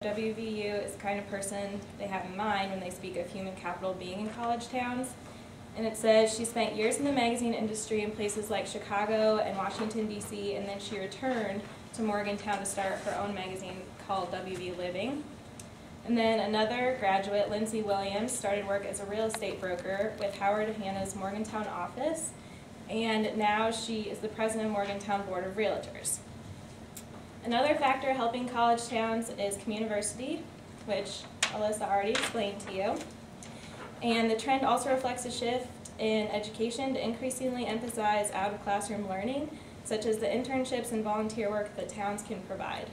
WVU is the kind of person they have in mind when they speak of human capital being in college towns. And it says she spent years in the magazine industry in places like Chicago and Washington, D.C., and then she returned to Morgantown to start her own magazine called WVU Living. And then another graduate, Lindsay Williams, started work as a real estate broker with Howard Hanna's Morgantown office, and now she is the president of Morgantown Board of Realtors. Another factor helping college towns is Communiversity, which Alyssa already explained to you. And the trend also reflects a shift in education to increasingly emphasize out-of-classroom learning, such as the internships and volunteer work that towns can provide.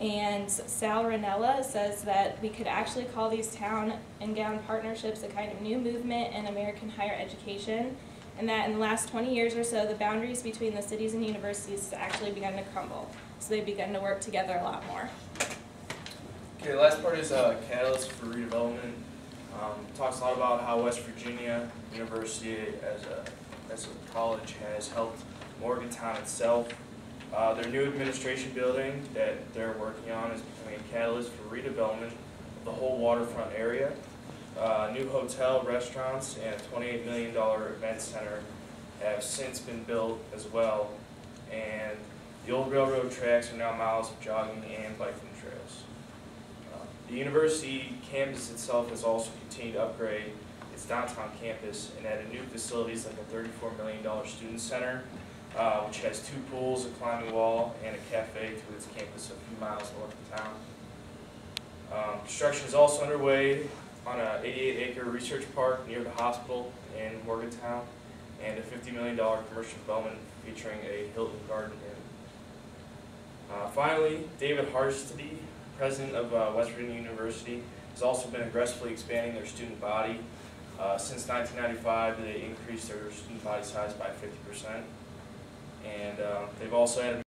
And Sal Ranella says that we could actually call these town and gown partnerships a kind of new movement in American higher education, and that in the last 20 years or so, the boundaries between the cities and universities have actually begun to crumble. So they've begun to work together a lot more. Okay, the last part is Catalyst for Redevelopment. Talks a lot about how West Virginia University as a college has helped Morgantown itself. Their new administration building that they're working on is becoming a catalyst for redevelopment of the whole waterfront area. New hotel, restaurants, and a $28 million event center have since been built as well. And the old railroad tracks are now miles of jogging and biking trails. The university campus itself has also continued to upgrade its downtown campus and added new facilities like a $34 million student center, which has 2 pools, a climbing wall, and a cafe to its campus a few miles north of town. Construction is also underway on an 88-acre research park near the hospital in Morgantown, and a $50 million commercial development featuring a Hilton Garden Inn. Finally, David Harstedy, president of West Virginia University, has also been aggressively expanding their student body. Since 1995, they increased their student body size by 50%, and they've also added